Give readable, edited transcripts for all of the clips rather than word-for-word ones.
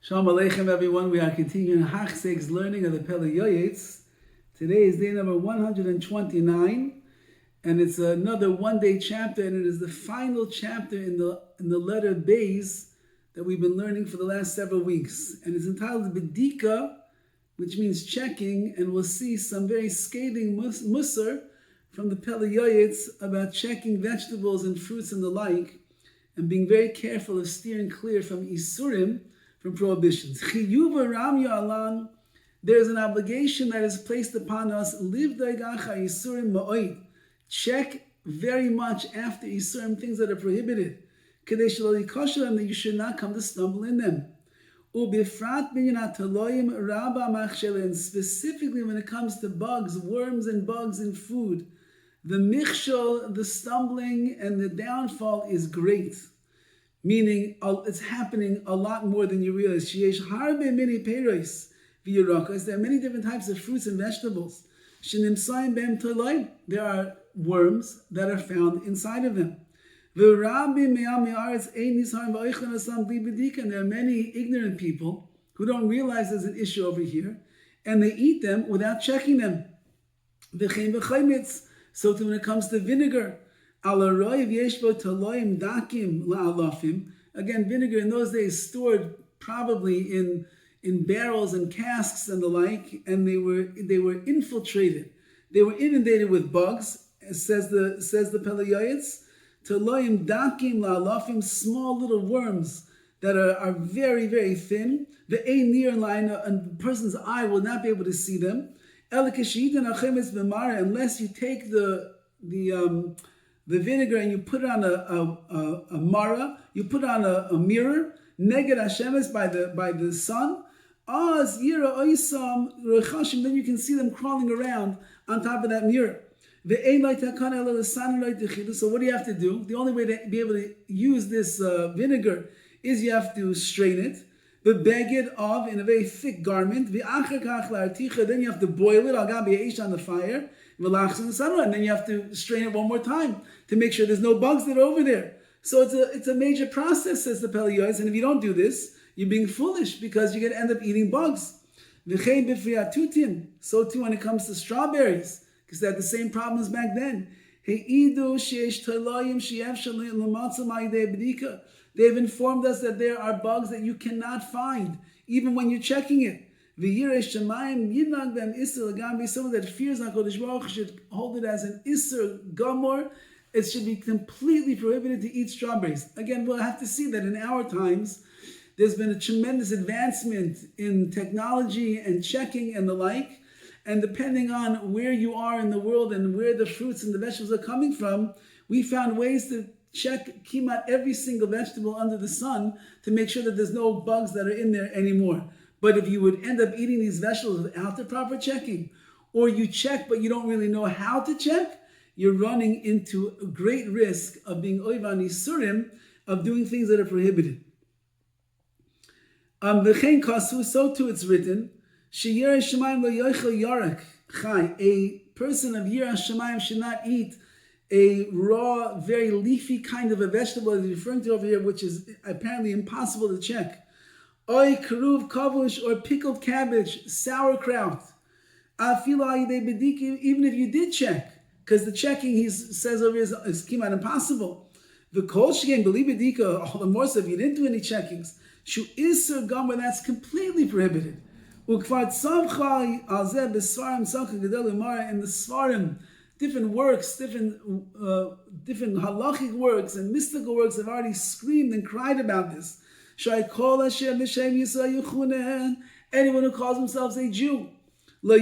Shalom Aleichem, everyone. We are continuing Hachsek's learning of the Pele Yoetz. Today is day number 129, and it's another one-day chapter, and it is the final chapter in the letter Beis that we've been learning for the last several weeks. And it's entitled Bedika, which means checking, and we'll see some very scathing musar from the Pele Yoetz about checking vegetables and fruits and the like, and being very careful of steering clear from isurim, from prohibitions. There is an obligation that is placed upon us. Check very much after isurim, things that are prohibited, that you should not come to stumble in them. And specifically when it comes to bugs, worms and bugs in food, the michshol, the stumbling and the downfall is great. Meaning it's happening a lot more than you realize. There are many different types of fruits and vegetables. There are worms that are found inside of them. And there are many ignorant people who don't realize there's an issue over here, and they eat them without checking them. So when it comes to vinegar, again, vinegar in those days stored probably in barrels and casks and the like, and they were infiltrated. They were inundated with bugs, says the Pele Yoetz. Taloim dakim la'alafim, small little worms that are very, very thin. The ein near line, a person's eye will not be able to see them. Unless you take the vinegar and you put it on a mara, you put it on a mirror, neged Hashemes by the sun, then you can see them crawling around on top of that mirror. So what do you have to do? The only way to be able to use this vinegar is you have to strain it, but beg it off in a very thick garment. Then you have to boil it on the fire, and then you have to strain it one more time to make sure there's no bugs that are over there. So it's a major process, says the Pele Yoetz, and if you don't do this, you're being foolish because you're going to end up eating bugs. So too when it comes to strawberries, because they had the same problems back then. They've informed us that there are bugs that you cannot find, even when you're checking it. Someone that fears HaKadosh Baruch Hu should hold it as an Isser Gomor. It should be completely prohibited to eat strawberries. Again, we'll have to see that in our times, there's been a tremendous advancement in technology and checking and the like. And depending on where you are in the world and where the fruits and the vegetables are coming from, we found ways to check kimat every single vegetable under the sun to make sure that there's no bugs that are in there anymore. But if you would end up eating these vegetables without the proper checking, or you check but you don't really know how to check, you're running into a great risk of being oivan isurim, of doing things that are prohibited. V'chein kasu, so too it's written, Sheyirah Shemayim lo yochel yarek chai. A person of Yirah Shemayim should not eat a raw, very leafy kind of a vegetable that he's referring to over here, which is apparently impossible to check. Oy karuv kavush, or pickled cabbage, sauerkraut. Even if you did check, because the checking he says over here is kimat impossible. The kol shegen b'li bedika, all the more so if you didn't do any checkings. Shu iser gamar, that's completely prohibited. In the Svarim, different works, different halachic works and mystical works have already screamed and cried about this. Anyone who calls themselves a Jew, they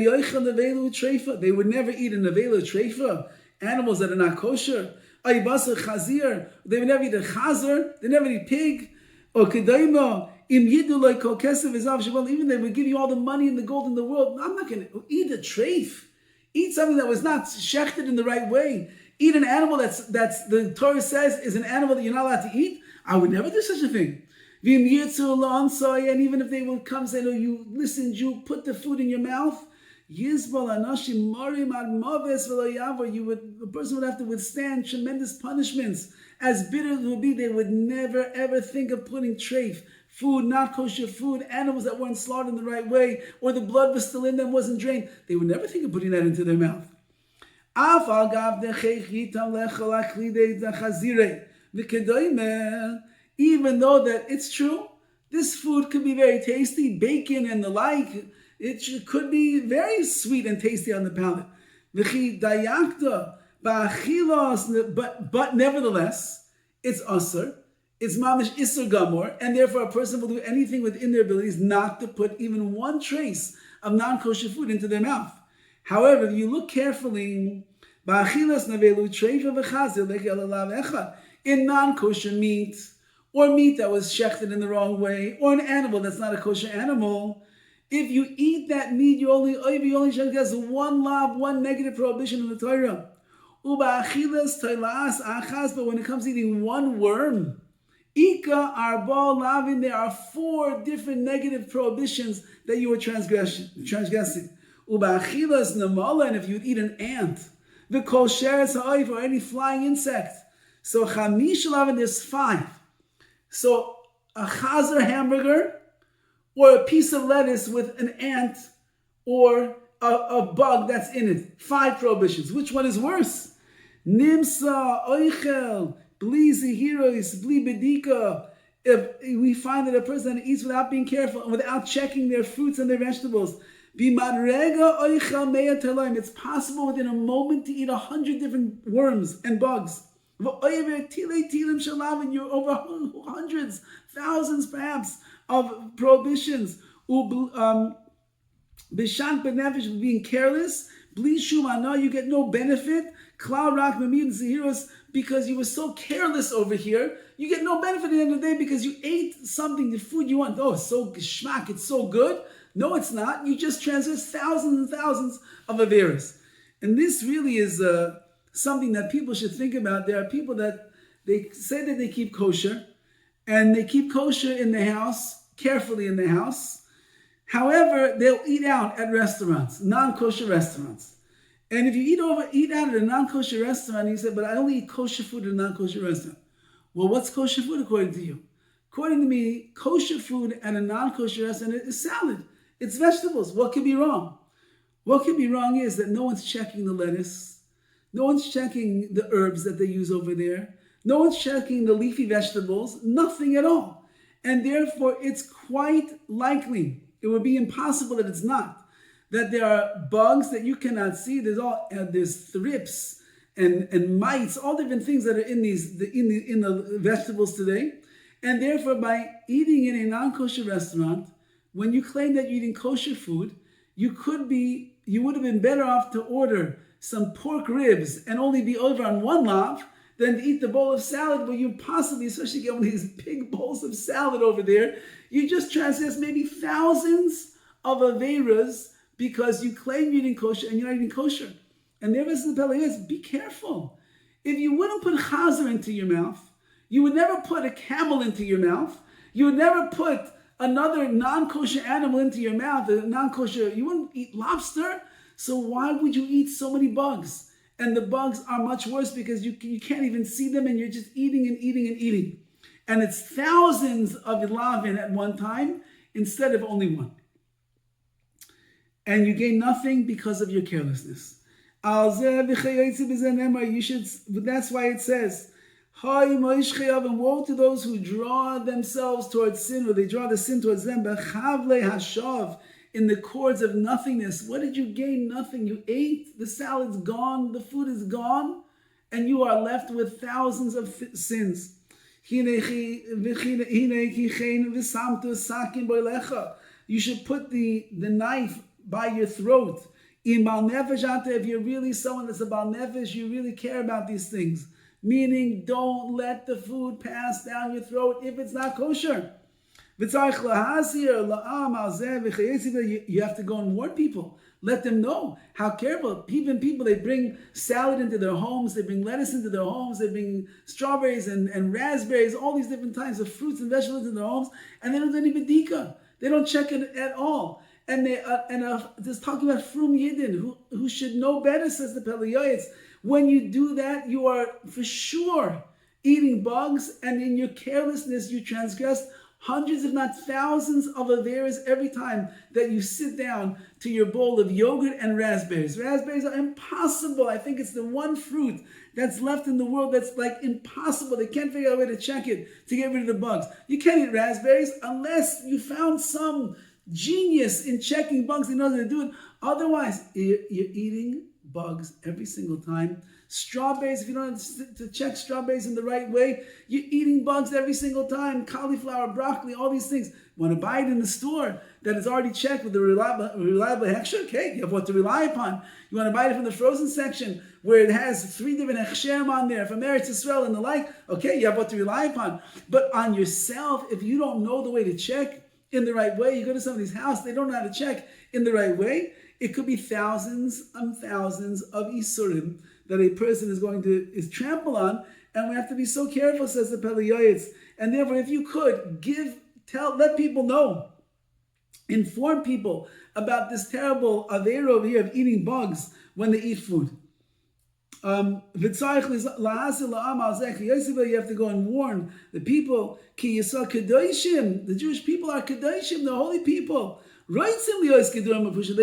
would never eat a nevela treifa, animals that are not kosher. They would never eat a chazer, they never eat pig, or kedaima. Even they would give you all the money and the gold in the world. I'm not going to eat a treif. Eat something that was not shechted in the right way. Eat an animal that's the Torah says is an animal that you're not allowed to eat. I would never do such a thing. And even if they would come and say, "No, you listen, Jew, put the food in your mouth." A person would have to withstand tremendous punishments. As bitter as it would be, they would never ever think of putting treif, food, not kosher food, animals that weren't slaughtered in the right way, or the blood was still in them, wasn't drained, they would never think of putting that into their mouth. Even though that it's true, this food could be very tasty, bacon and the like, it could be very sweet and tasty on the palate. But nevertheless, it's asr, it's mamish isur gamor, and therefore a person will do anything within their abilities not to put even one trace of non-kosher food into their mouth. However, if you look carefully, in non-kosher meat, or meat that was shechted in the wrong way, or an animal that's not a kosher animal, if you eat that meat, you only has one lav, one negative prohibition in the Torah. But when it comes to eating one worm, Ika arbal lavin, there are 4 different negative prohibitions that you were transgressing. Ubachilas namala, and if you eat an ant, the kol sheretz ha'oif, or any flying insect. So chamish lavin, there's 5. So a chazer hamburger, or a piece of lettuce with an ant, or a bug that's in it. 5 prohibitions. Which one is worse? Nimsa oichel bli zihiros bli bedika. If we find that a person eats without being careful and without checking their fruits and their vegetables, bimadrega oichel meya telaim, it's possible within a moment to eat 100 different worms and bugs. And you're over hundreds, thousands perhaps of prohibitions. B'shan b'nefesh, being careless. Bli shumana, you get no benefit. Klal rak mamid zehiros, because you were so careless over here, you get no benefit at the end of the day because you ate something, the food you want. Oh, it's so geschmack, it's so good. No, it's not. You just transgress thousands and thousands of averas. And this really is something that people should think about. There are people that they say that they keep kosher, and they keep kosher in the house, carefully in the house. However, they'll eat out at restaurants, non-kosher restaurants. And if you eat out at a non-kosher restaurant, and you say, but I only eat kosher food at a non-kosher restaurant. Well, what's kosher food according to you? According to me, kosher food at a non-kosher restaurant is salad. It's vegetables. What could be wrong? What could be wrong is that no one's checking the lettuce. No one's checking the herbs that they use over there. No one's checking the leafy vegetables. Nothing at all. And therefore, it's quite likely, it would be impossible that it's not, that there are bugs that you cannot see. There's thrips and mites, all different things that are in the vegetables today. And therefore, by eating in a non-kosher restaurant, when you claim that you're eating kosher food, you would have been better off to order some pork ribs and only be over on one lav than to eat the bowl of salad where you possibly, especially get one of these big bowls of salad over there, you just transgress maybe thousands of averas because you claim you're eating kosher and you're not eating kosher. And there is the Pele Yoetz, be careful. If you wouldn't put chazer into your mouth, you would never put a camel into your mouth, you would never put another non-kosher animal into your mouth, you wouldn't eat lobster, so why would you eat so many bugs? And the bugs are much worse because you can't even see them and you're just eating and eating and eating. And it's thousands of lavin at one time instead of only one. And you gain nothing because of your carelessness. That's why it says, and woe to those who draw themselves towards sin, or they draw the sin towards them, in the cords of nothingness. What did you gain? Nothing. You ate, the salad's gone, the food is gone, and you are left with thousands of sins. You should put the knife by your throat. If you're really someone that's a bal nefesh, you really care about these things. Meaning, don't let the food pass down your throat if it's not kosher. You have to go and warn people. Let them know how careful. Even people, they bring salad into their homes, they bring lettuce into their homes, they bring strawberries and raspberries, all these different types of fruits and vegetables in their homes, and they don't do any bedika. They don't check it at all. And just talking about frum yidden, who should know better, says the Pele Yoetz. When you do that, you are for sure eating bugs, and in your carelessness, you transgress hundreds, if not thousands of averas every time that you sit down to your bowl of yogurt and raspberries. Raspberries are impossible. I think it's the one fruit that's left in the world that's like impossible. They can't figure out a way to check it to get rid of the bugs. You can't eat raspberries unless you found some genius in checking bugs. He knows how to do it. Otherwise, you're eating bugs every single time. Strawberries, if you don't have to check strawberries in the right way, you're eating bugs every single time. Cauliflower, broccoli, all these things. You want to buy it in the store that is already checked with a reliable hechsher? Okay, you have what to rely upon. You want to buy it from the frozen section where it has 3 different hechsherim on there from Eretz Yisrael and the like? Okay, you have what to rely upon. But on yourself, if you don't know the way to check in the right way, you go to somebody's house, they don't know how to check in the right way, it could be thousands and thousands of isurim that a person is trample on, and we have to be so careful, says the Pele Yoetz. And therefore, if you could let people know, inform people about this terrible avera over here of eating bugs when they eat food. You have to go and warn the people. The Jewish people are kedoshim, the holy people. They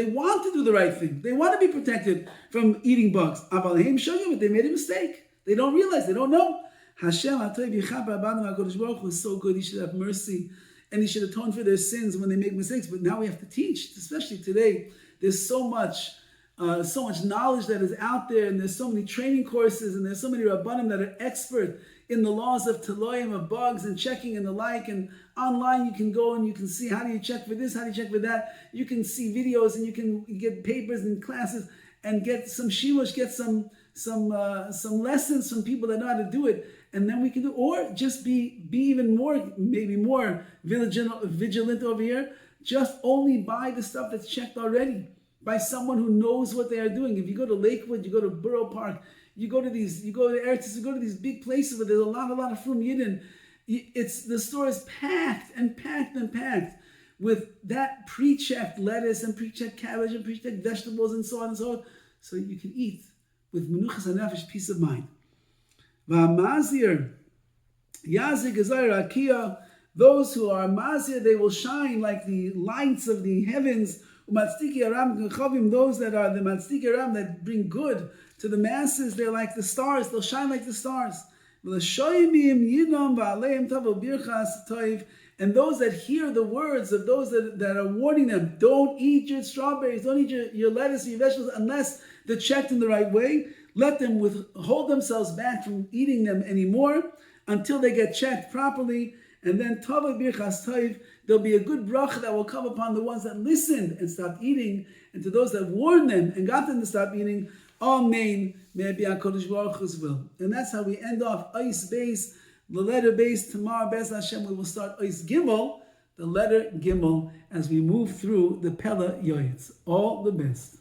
want to do the right thing. They want to be protected from eating bugs. But they made a mistake. They don't realize. They don't know. Hashem is so good. He should have mercy. And he should atone for their sins when they make mistakes. But now we have to teach, especially today. There's so much knowledge that is out there, and there's so many training courses, and there's so many rabbanim that are expert in the laws of teloim, of bugs and checking and the like. And online you can go and you can see how do you check for this, how do you check for that. You can see videos and you can get papers and classes and get some shilush, get some lessons from people that know how to do it. And then we can do, or just be even more, maybe more vigilant over here. Just only buy the stuff that's checked already by someone who knows what they are doing. If you go to Lakewood, you go to Borough Park, you go to Eretz, you go to these big places where there's a lot of Frum Yidden. The store is packed with that pre-checked lettuce and pre-checked cabbage and pre-checked vegetables and so on and so on. So you can eat with menuchas hanefesh, peace of mind. V'amazir, yazik gezayir akiyah, those who are mazir, they will shine like the lights of the heavens. U'matzdiki aram gechavim, those that are the matzdiki aram that bring good to the masses, they're like the stars. They'll shine like the stars. And those that hear the words of those that are warning them, don't eat your strawberries, don't eat your lettuce or your vegetables unless they're checked in the right way. Let them withhold themselves back from eating them anymore until they get checked properly. And then there'll be a good bracha that will come upon the ones that listened and stopped eating, and to those that warned them and got them to stop eating. Amen. May it be HaKadosh Baruch Hu's will. And that's how we end off Ois Beis, the letter Beis. Tomorrow, Bez Hashem, we will start Ois Gimel, the letter Gimel, as we move through the Pele Yoetz. All the best.